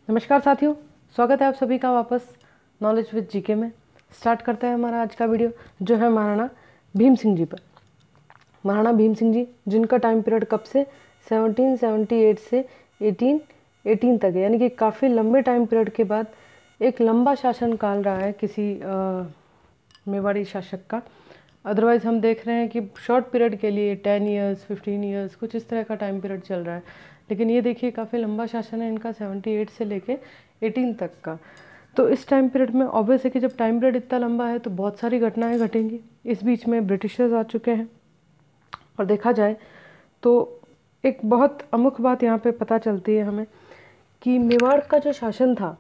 नमस्कार साथियों, स्वागत है आप सभी का वापस नॉलेज विद जीके में। स्टार्ट करते हैं हमारा आज का वीडियो जो है महाराणा भीम सिंह जी पर। महाराणा भीम सिंह जी जिनका टाइम पीरियड कब से 1778 से 1818 तक है, यानी कि काफ़ी लंबे टाइम पीरियड के बाद एक लंबा शासन काल रहा है किसी मेवाड़ी शासक का। अदरवाइज़ हम देख रहे हैं कि शॉर्ट पीरियड के लिए 10 ईयर्स 15 ईयर्स कुछ इस तरह का टाइम पीरियड चल रहा है, लेकिन ये देखिए काफ़ी लंबा शासन है इनका 78 से लेके 18 तक का। तो इस टाइम पीरियड में ऑब्वियस है कि जब टाइम पीरियड इतना लंबा है तो बहुत सारी घटनाएं घटेंगी। इस बीच में ब्रिटिशर्स आ चुके हैं और देखा जाए तो एक बहुत अमुख बात यहाँ पे पता चलती है हमें कि मेवाड़ का जो शासन था,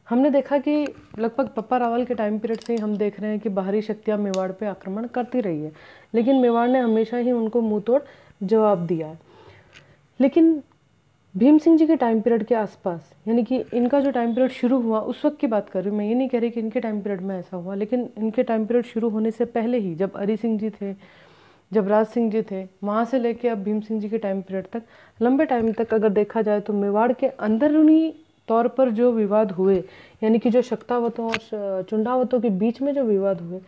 हमने देखा कि लगभग पप्पा रावल के टाइम पीरियड से ही हम देख रहे हैं कि बाहरी शक्तियाँ मेवाड़ पे आक्रमण करती रही है, लेकिन मेवाड़ ने हमेशा ही उनको मुंह तोड़ जवाब दिया है। लेकिन भीम सिंह जी के टाइम पीरियड के आसपास, यानी कि इनका जो टाइम पीरियड शुरू हुआ उस वक्त की बात कर रही हूँ मैं, ये नहीं कह रही कि इनके टाइम पीरियड में ऐसा हुआ, लेकिन इनके टाइम पीरियड शुरू होने से पहले ही जब अरी सिंह जी थे, जब राज सिंह जी थे, वहाँ से लेके अब भीम सिंह जी के टाइम पीरियड तक लंबे टाइम तक अगर देखा जाए तो मेवाड़ के अंदरूनी तौर पर जो विवाद हुए, यानी कि जो शक्तावतों और चुंडावतों के बीच में जो विवाद हुए,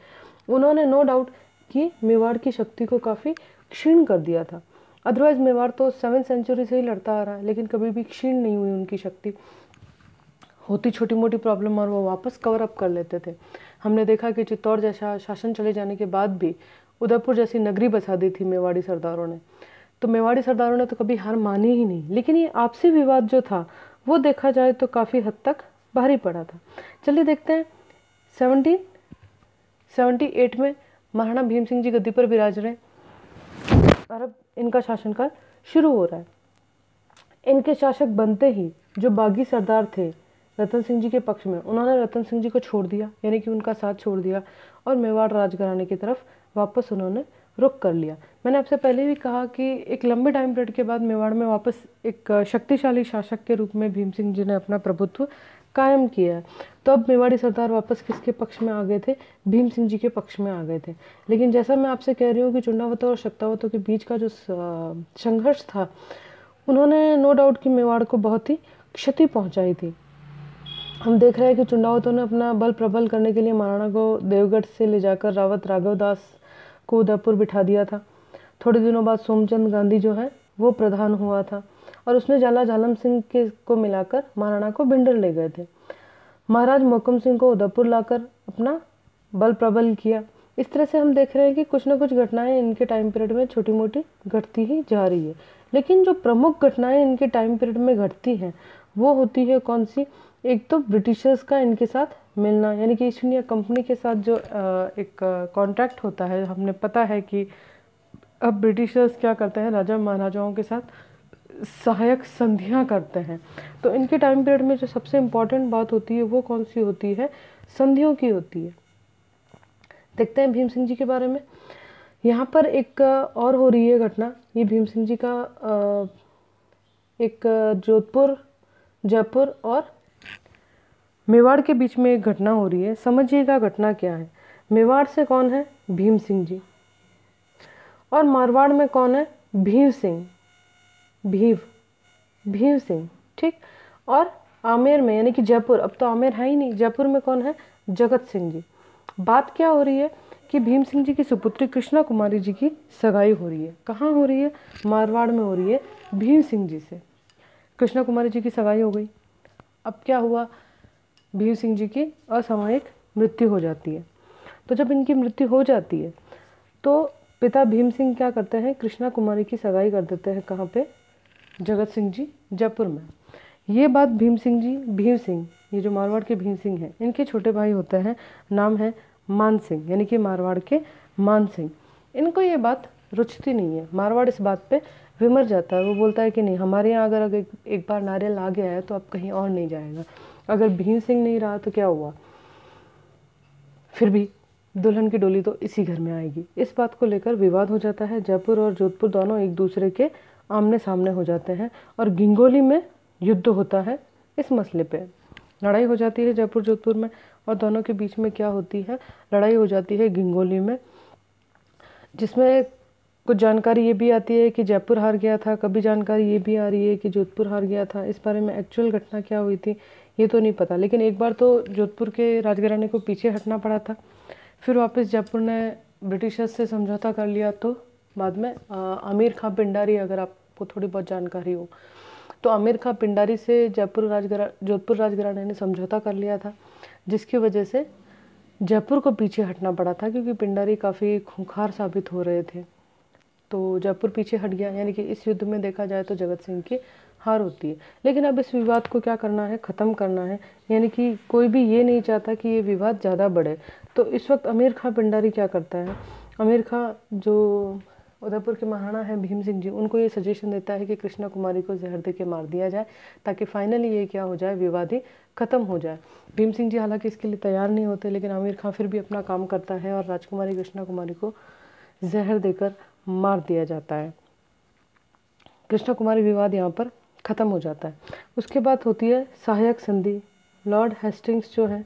उन्होंने नो डाउट कि मेवाड़ की शक्ति को काफ़ी क्षीण कर दिया था। अदरवाइज मेवाड़ तो 7वीं सेंचुरी से ही लड़ता आ रहा है, लेकिन कभी भी क्षीण नहीं हुई उनकी शक्ति। होती छोटी मोटी प्रॉब्लम और वो वापस कवर अप कर लेते थे। हमने देखा कि चित्तौड़ जैसा शासन चले जाने के बाद भी उदयपुर जैसी नगरी बसा दी थी मेवाड़ी सरदारों ने। तो मेवाड़ी सरदारों ने तो कभी हार मानी ही नहीं, लेकिन ये आपसी विवाद जो था वो देखा जाए तो काफ़ी हद तक भारी पड़ा था। चलिए देखते हैं 1778 में महाराणा भीम सिंह जी गद्दी पर विराज रहे और अब इनका शासनकाल शुरू हो रहा है। इनके शासक बनते ही जो बागी सरदार थे रतन सिंह जी के पक्ष में, उन्होंने रतन सिंह जी को छोड़ दिया, यानी कि उनका साथ छोड़ दिया और मेवाड़ राजघराने की तरफ वापस उन्होंने रुख कर लिया। मैंने आपसे पहले भी कहा कि एक लंबे टाइम पीरियड के बाद मेवाड़ में वापस एक शक्तिशाली शासक के रूप में भीम सिंह जी ने अपना प्रभुत्व कायम किया है। तो अब मेवाड़ी सरदार वापस किसके पक्ष में आ गए थे? भीम सिंह जी के पक्ष में आ गए थे। लेकिन जैसा मैं आपसे कह रही हूँ कि चुंडावतों और शक्तावतों के बीच का जो संघर्ष था, उन्होंने नो डाउट कि मेवाड़ को बहुत ही क्षति पहुंचाई थी। हम देख रहे हैं कि चुंडावतों ने अपना बल प्रबल करने के लिए महाराणा को देवगढ़ से ले जाकर रावत राघव दास को उदयपुर बिठा दिया था। थोड़े दिनों बाद सोमचंद गांधी जो है वो प्रधान हुआ था और उसने झाला झालम सिंह के को मिलाकर महाराणा को भिंडर ले गए थे। महाराज मोहकम सिंह को उदयपुर लाकर अपना बल प्रबल किया। इस तरह से हम देख रहे हैं कि कुछ ना कुछ घटनाएं इनके टाइम पीरियड में छोटी मोटी घटती ही जा रही है। लेकिन जो प्रमुख घटनाएं इनके टाइम पीरियड में घटती हैं वो होती है कौन सी? एक तो ब्रिटिशर्स का इनके साथ मिलना, यानी कि ईस्ट इंडिया कंपनी के साथ जो एक कॉन्ट्रैक्ट होता है। हमने पता है कि अब ब्रिटिशर्स क्या करते हैं, राजा महाराजाओं के साथ सहायक संधियां करते हैं। तो इनके टाइम पीरियड में जो सबसे इम्पॉर्टेंट बात होती है वो कौन सी होती है? संधियों की होती है। देखते हैं भीम सिंह जी के बारे में। यहाँ पर एक और हो रही है घटना, ये भीम सिंह जी का एक जोधपुर, जयपुर और मेवाड़ के बीच में एक घटना हो रही है। समझिएगा घटना क्या है। मेवाड़ से कौन है? भीम सिंह जी। और मारवाड़ में कौन है? भीम सिंह, भीम सिंह, ठीक। और आमेर में, यानी कि जयपुर, अब तो आमेर है ही नहीं, जयपुर में कौन है? जगत सिंह जी। बात क्या हो रही है कि भीम सिंह जी की सुपुत्री कृष्णा कुमारी जी की सगाई हो रही है। कहाँ हो रही है? मारवाड़ में हो रही है, भीम सिंह जी से। कृष्णा कुमारी जी की सगाई हो गई। अब क्या हुआ? भीम सिंह जी की असामयिक मृत्यु हो जाती है। तो जब इनकी मृत्यु हो जाती है तो पिता भीम सिंह क्या करते हैं? कृष्णा कुमारी की सगाई कर देते हैं। कहाँ पे? जगत सिंह जी, जयपुर में। ये बात भीम सिंह जी, भीम सिंह, ये जो मारवाड़ के भीम सिंह हैं, इनके छोटे भाई होते हैं, नाम है मान सिंह, यानी कि मारवाड़ के मान सिंह। इनको ये बात रुचती नहीं है। मारवाड़ इस बात पे विमर जाता है। वो बोलता है कि नहीं, हमारे यहाँ अगर एक बार नारियल आ गया है तो अब कहीं और नहीं जाएगा। अगर भीम सिंह नहीं रहा तो क्या हुआ, फिर भी दुल्हन की डोली तो इसी घर में आएगी। इस बात को लेकर विवाद हो जाता है। जयपुर और जोधपुर दोनों एक दूसरे के आमने सामने हो जाते हैं और गिंगोली में युद्ध होता है। इस मसले पे लड़ाई हो जाती है जयपुर जोधपुर में, और दोनों के बीच में क्या होती है? लड़ाई हो जाती है गिंगोली में, जिसमें कुछ जानकारी ये भी आती है कि जयपुर हार गया था, कभी जानकारी ये भी आ रही है कि जोधपुर हार गया था। इस बारे में एक्चुअल घटना क्या हुई थी ये तो नहीं पता, लेकिन एक बार तो जोधपुर के राजघराने को पीछे हटना पड़ा था, फिर वापस जयपुर ने ब्रिटिशर्स से समझौता कर लिया। तो बाद में आमिर खां पिंडारी, अगर आपको थोड़ी बहुत जानकारी हो तो आमिर खां पिंडारी से जोधपुर राजघराने ने समझौता कर लिया था, जिसकी वजह से जयपुर को पीछे हटना पड़ा था, क्योंकि पिंडारी काफ़ी खूंखार साबित हो रहे थे। तो जयपुर पीछे हट गया, यानी कि इस युद्ध में देखा जाए तो जगत सिंह की हार होती है। लेकिन अब इस विवाद को क्या करना है, ख़त्म करना है, यानी कि कोई भी ये नहीं चाहता कि ये विवाद ज़्यादा बढ़े। तो इस वक्त आमिर खां पिंडारी क्या करता है, आमिर खां जो उदयपुर के महाराणा हैं भीम सिंह जी, उनको ये सजेशन देता है कि कृष्णा कुमारी को जहर दे के मार दिया जाए, ताकि फाइनली ये क्या हो जाए, विवाद ही ख़त्म हो जाए। भीम सिंह जी हालांकि इसके लिए तैयार नहीं होते, लेकिन आमिर खां फिर भी अपना काम करता है और राजकुमारी कृष्णा कुमारी को जहर देकर मार दिया जाता है। कृष्णा कुमारी विवाद यहाँ पर ख़त्म हो जाता है। उसके बाद होती है सहायक संधि। लॉर्ड हेस्टिंग्स जो हैं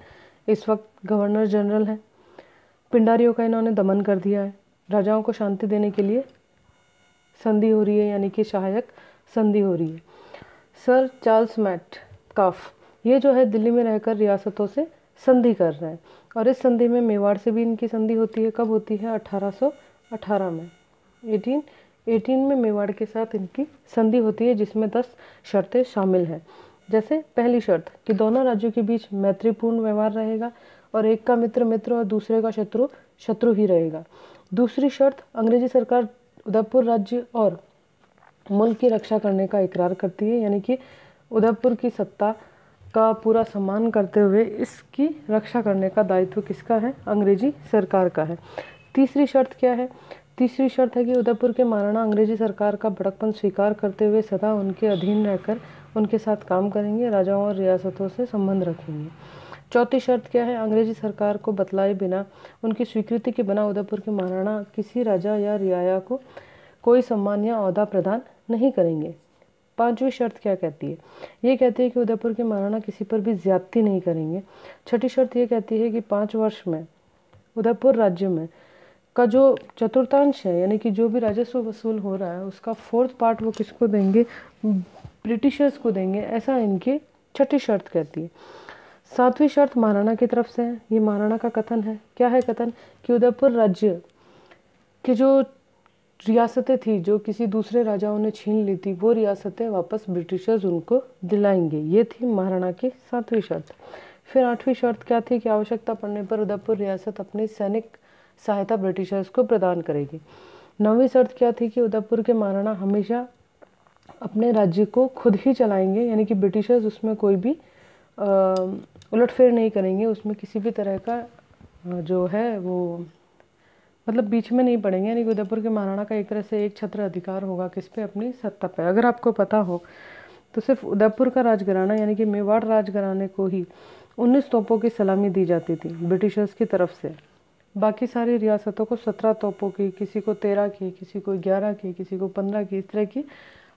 इस वक्त गवर्नर जनरल हैं। पिंडारियों का इन्होंने दमन कर दिया है। राजाओं को शांति देने के लिए संधि हो रही है, यानी कि सहायक संधि हो रही है। सर चार्ल्स मेटकाफ ये जो है दिल्ली में रहकर रियासतों से संधि कर रहे हैं, और इस संधि में मेवाड़ से भी इनकी संधि होती है। कब होती है, 1818 में, 1818 में मेवाड़ के साथ इनकी संधि होती है, जिसमें 10 शर्तें शामिल हैं। जैसे पहली शर्त कि दोनों राज्यों के बीच मैत्रीपूर्ण व्यवहार रहेगा और एक का मित्र मित्र और दूसरे का शत्रु शत्रु ही रहेगा। दूसरी शर्त, अंग्रेजी सरकार उदयपुर राज्य और मुल्क की रक्षा करने का इकरार करती है, यानी कि उदयपुर की सत्ता का पूरा सम्मान करते हुए इसकी रक्षा करने का दायित्व किसका है, अंग्रेजी सरकार का है। तीसरी शर्त क्या है, तीसरी शर्त है कि उदयपुर के महाराणा अंग्रेजी सरकार का बड़कपन स्वीकार करते हुए सदा उनके अधीन रहकर उनके साथ काम करेंगे, राजाओं और रियासतों से संबंध रखेंगे। चौथी शर्त क्या है, अंग्रेजी सरकार को बतलाए बिना, उनकी स्वीकृति के बिना उदयपुर के महाराणा किसी राजा या रियाया को कोई सम्मान या ओहदा प्रदान नहीं करेंगे। पांचवी शर्त क्या कहती है, ये कहती है कि उदयपुर के महाराणा किसी पर भी ज्यादती नहीं करेंगे। छठी शर्त ये कहती है कि 5 वर्ष में उदयपुर राज्य में का जो चतुर्थांश है, यानी कि जो भी राजस्व वसूल हो रहा है उसका 4th पार्ट वो किसको देंगे, ब्रिटिशर्स को देंगे, ऐसा इनकी छठी शर्त कहती है। 7वीं शर्त महाराणा की तरफ से है। ये महाराणा का कथन है। क्या है कथन, कि उदयपुर राज्य की जो रियासतें थी जो किसी दूसरे राजाओं ने छीन ली थी, वो रियासतें वापस ब्रिटिशर्स उनको दिलाएंगे। ये थी महाराणा की 7वीं शर्त। फिर 8वीं शर्त क्या थी, कि आवश्यकता पड़ने पर उदयपुर रियासत अपनी सैनिक सहायता ब्रिटिशर्स को प्रदान करेगी। 9वीं शर्त क्या थी, कि उदयपुर के महाराणा हमेशा अपने राज्य को खुद ही चलाएंगे, यानी कि ब्रिटिशर्स उसमें कोई भी उलटफेर नहीं करेंगे, उसमें किसी भी तरह का जो है वो मतलब बीच में नहीं पड़ेंगे, यानी कि उदयपुर के महाराणा का एक तरह से एक छत्र अधिकार होगा किस पे, अपनी सत्ता पे। अगर आपको पता हो तो सिर्फ उदयपुर का राजघराना यानी कि मेवाड़ राजघराने को ही 19 तोपों की सलामी दी जाती थी ब्रिटिशर्स की तरफ से। बाकी सारी रियासतों को 17 तोपों की, किसी को 13 की, किसी को 11 की, किसी को 15 की, इस तरह की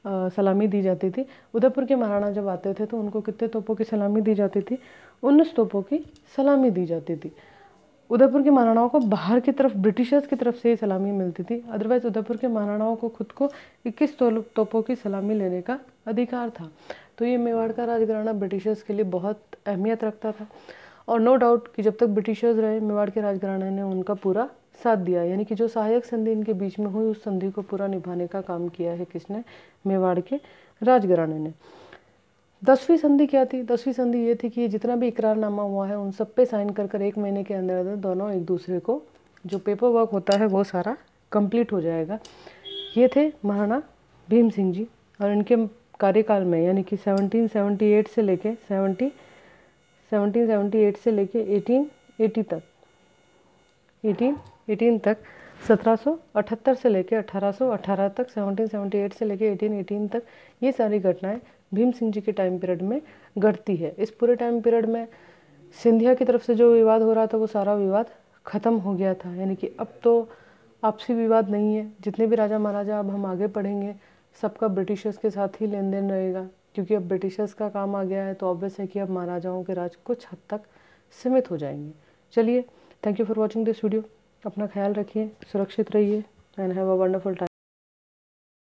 सलामी दी जाती थी। उदयपुर के महाराणा जब आते थे तो उनको कितने तोपों की सलामी दी जाती थी, 19 तोपों की सलामी दी जाती थी। उदयपुर के महाराणाओं को बाहर की तरफ ब्रिटिशर्स की तरफ से ही सलामी मिलती थी, अदरवाइज उदयपुर के महाराणाओं को खुद को 21 तोपों की सलामी लेने का अधिकार था। तो ये मेवाड़ का राजघराना ब्रिटिशर्स के लिए बहुत अहमियत रखता था, और नो डाउट कि जब तक ब्रिटिशर्स रहे मेवाड़ के राजघराने ने उनका पूरा साथ दिया, यानी कि जो सहायक संधि इनके बीच में हुई उस संधि को पूरा निभाने का काम किया है किसने, मेवाड़ के राजघराने ने। 10वीं संधि क्या थी, 10वीं संधि ये थी कि जितना भी इकरारनामा हुआ है उन सब पे साइन कर कर 1 महीने के अंदर अंदर दोनों एक दूसरे को जो पेपर वर्क होता है वो सारा कंप्लीट हो जाएगा। ये थे महाराणा भीम सिंह जी, और इनके कार्यकाल में यानी कि 1778 से लेके 1778 से लेके 1880 तक 1818 तक 1778 से लेके 1818 तक 1778 से लेके 1818 तक ये सारी घटनाएं भीम सिंह जी के टाइम पीरियड में घटती है। इस पूरे टाइम पीरियड में सिंधिया की तरफ से जो विवाद हो रहा था वो सारा विवाद ख़त्म हो गया था, यानी कि अब तो आपसी विवाद नहीं है। जितने भी राजा महाराजा अब हम आगे पढ़ेंगे सबका ब्रिटिशर्स के साथ ही लेन देन रहेगा, क्योंकि अब ब्रिटिशर्स का काम आ गया है, तो ऑब्वियस है कि अब महाराजाओं के राज कुछ हद तक सीमित हो जाएंगे। चलिए, thank you for watching this video. अपना ख्याल रखिए, सुरक्षित रहिए and have a wonderful time.